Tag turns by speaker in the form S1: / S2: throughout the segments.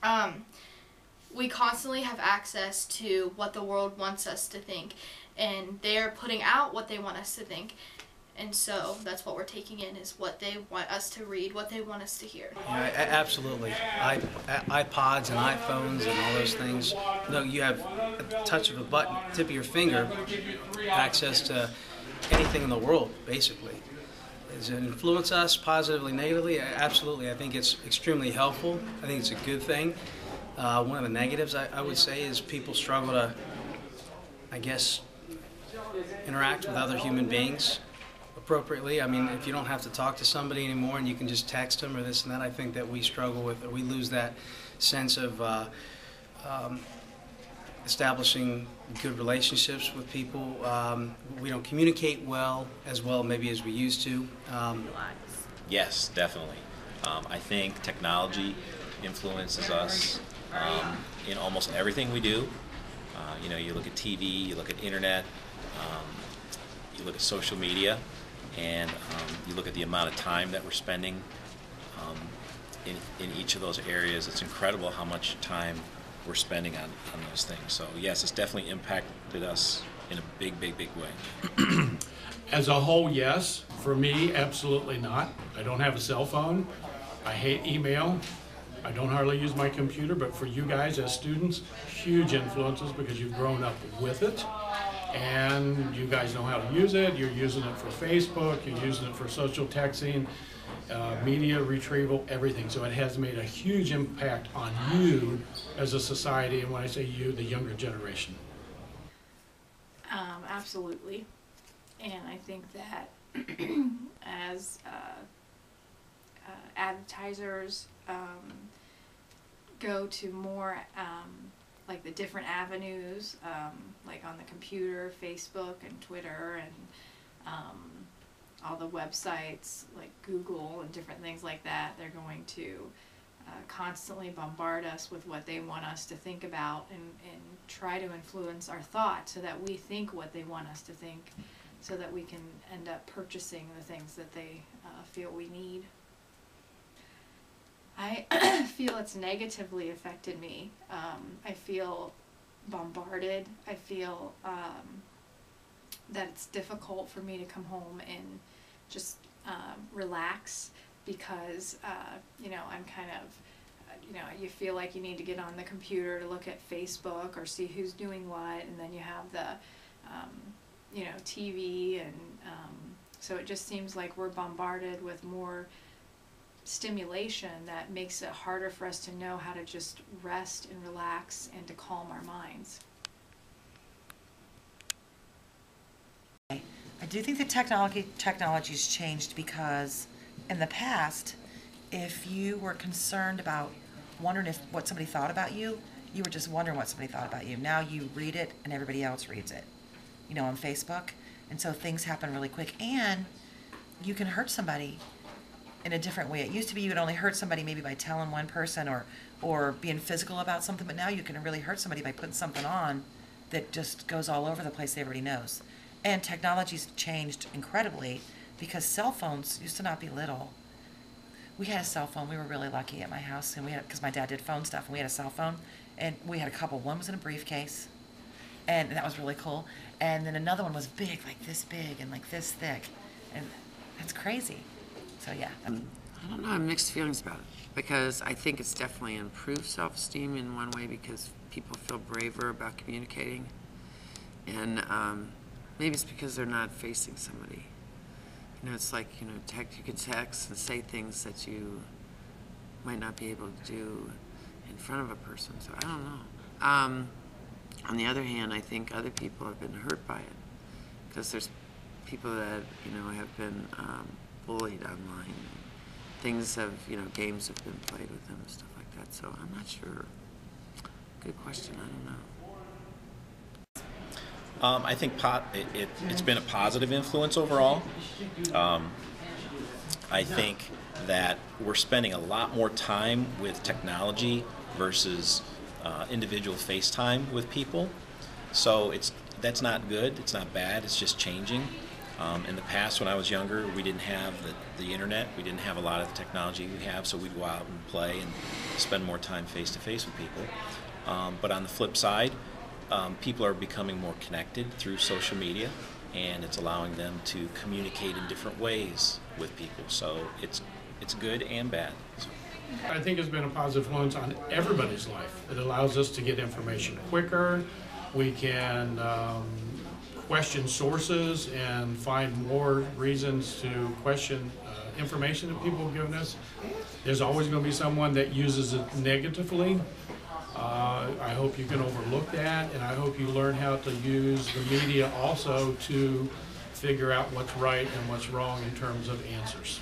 S1: Um, we constantly have access to what the world wants us to think, and they're putting out what they want us to think. And so that's what we're taking in, is what they want us to read, what they want us to hear.
S2: Yeah, absolutely. iPods and iPhones and all those things. No, you have a touch of a button, tip of your finger, access to anything in the world, basically. Does it influence us positively, negatively? Absolutely. I think it's extremely helpful. I think it's a good thing. One of the negatives, I would say, is people struggle to, I guess, interact with other human beings appropriately. I mean, if you don't have to talk to somebody anymore and you can just text them or this and that, I think that we struggle with, or we lose that sense of establishing good relationships with people. We don't communicate as well maybe as we used to.
S3: Yes, definitely. I think technology influences us in almost everything we do. You look at TV, you look at internet, you look at social media, and you look at the amount of time that we're spending in each of those areas. It's incredible how much time we're spending on those things. So yes, it's definitely impacted us in a big way.
S4: As a whole, yes. For me, absolutely not. I don't have a cell phone. I hate email. I don't hardly use my computer, but for you guys as students, huge influences because you've grown up with it. And you guys know how to use it. You're using it for Facebook, you're using it for social texting, media retrieval, everything. So it has made a huge impact on you as a society, and when I say you, the younger generation.
S1: Absolutely. And I think that as advertisers go to more like the different avenues, like on the computer, Facebook and Twitter, and all the websites like Google and different things like that, they're going to constantly bombard us with what they want us to think about, and try to influence our thought so that we think what they want us to think, so that we can end up purchasing the things that they feel we need. I feel it's negatively affected me. I feel bombarded. I feel that it's difficult for me to come home and just relax, because I'm kind of, you feel like you need to get on the computer to look at Facebook or see who's doing what, and then you have the TV, and so it just seems like we're bombarded with more stimulation that makes it harder for us to know how to just rest and relax and to calm our minds.
S5: I do think that technology's changed, because in the past, if you were concerned about wondering what somebody thought about you, you were just wondering what somebody thought about you. Now you read it and everybody else reads it, on Facebook. And so things happen really quick, and you can hurt somebody in a different way. It used to be you would only hurt somebody maybe by telling one person or being physical about something, but now you can really hurt somebody by putting something on that just goes all over the place that everybody knows. And technology's changed incredibly, because cell phones used to not be little. We had a cell phone. We were really lucky at my house, and because my dad did phone stuff, and we had a cell phone, and we had a couple. One was in a briefcase, and that was really cool. And then another one was big, like this big and like this thick, and that's crazy. So yeah.
S6: I don't know, I have mixed feelings about it, because I think it's definitely improved self-esteem in one way, because people feel braver about communicating, and maybe it's because they're not facing somebody. It's like, you can text and say things that you might not be able to do in front of a person, so I don't know. On the other hand, I think other people have been hurt by it, because there's people that, have been bullied online. Things have, games have been played with them and stuff like that, so I'm not sure. Good question, I don't know.
S3: I think it's been a positive influence overall. I think that we're spending a lot more time with technology versus individual FaceTime with people. So that's not good, it's not bad, it's just changing. In the past, when I was younger, we didn't have the internet. We didn't have a lot of the technology we have, so we'd go out and play and spend more time face-to-face with people. But on the flip side, people are becoming more connected through social media, and it's allowing them to communicate in different ways with people. So it's good and bad. So.
S4: I think it's been a positive influence on everybody's life. It allows us to get information quicker. We can question sources and find more reasons to question information that people have given us. There's always going to be someone that uses it negatively. I hope you can overlook that, and I hope you learn how to use the media also to figure out what's right and what's wrong in terms of answers.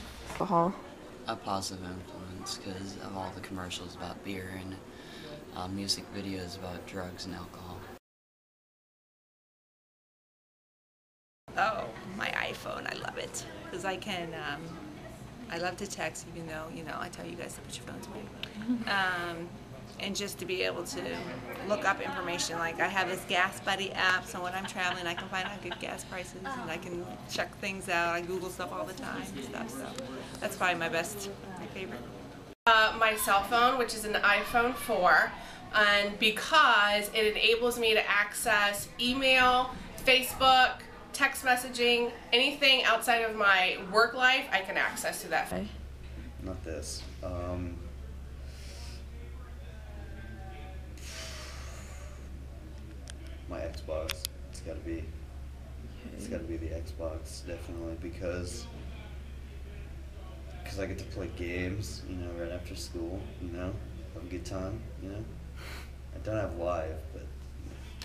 S7: A positive influence because of all the commercials about beer and music videos about drugs and alcohol.
S8: Oh, my iPhone, I love it. Because I can, I love to text even though, I tell you guys to put your phones away. And just to be able to look up information. Like I have this Gas Buddy app, so when I'm traveling I can find out good gas prices and I can check things out. I Google stuff all the time and stuff, so that's probably my favorite.
S9: My cell phone, which is an iPhone 4, and because it enables me to access email, Facebook, text messaging, anything outside of my work life, I can access to that.
S10: Not this. My Xbox. It's gotta be the Xbox, definitely, because I get to play games, right after school, have a good time, I don't have live, but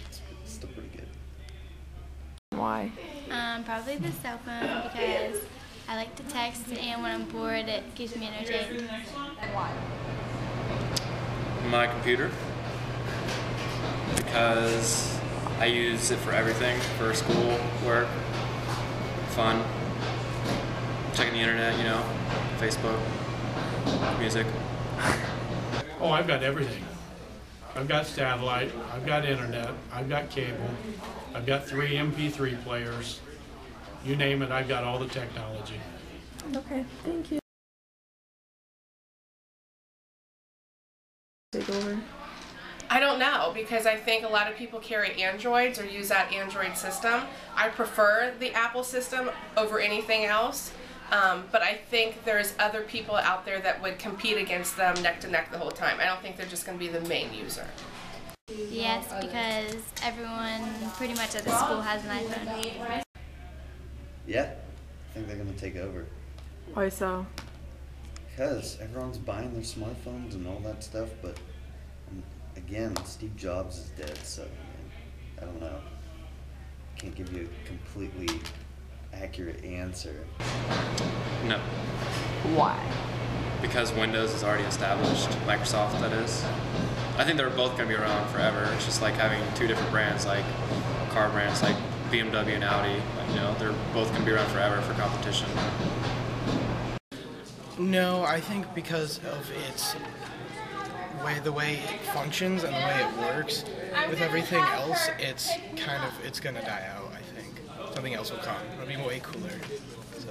S10: it's still pretty good.
S11: Why?
S12: Probably the cell phone because I like to text, and when I'm bored it keeps me entertained.
S11: Why?
S13: My computer, because I use it for everything, for school, work, fun, checking the internet, Facebook, music.
S4: Oh, I've got everything. I've got satellite, I've got internet, I've got cable, I've got 3 MP3 players. You name it, I've got all the technology.
S11: Okay, thank you. Take over.
S9: I don't know, because I think a lot of people carry Androids or use that Android system. I prefer the Apple system over anything else, but I think there's other people out there that would compete against them neck to neck the whole time. I don't think they're just going to be the main user.
S12: Yes, because everyone pretty much at the school has an iPhone.
S10: Yeah, I think they're going to take over.
S11: Why so?
S10: Because everyone's buying their smartphones and all that stuff, but again, Steve Jobs is dead, so I don't know. Can't give you a completely accurate answer.
S13: No.
S11: Why?
S13: Because Windows is already established, Microsoft that is. I think they're both going to be around forever. It's just like having 2 different brands, like car brands like BMW and Audi. They're both going to be around forever for competition.
S14: No, I think because of the way it functions and the way it works. With everything else, it's gonna die out, I think. Something else will come. It'll be way cooler. So.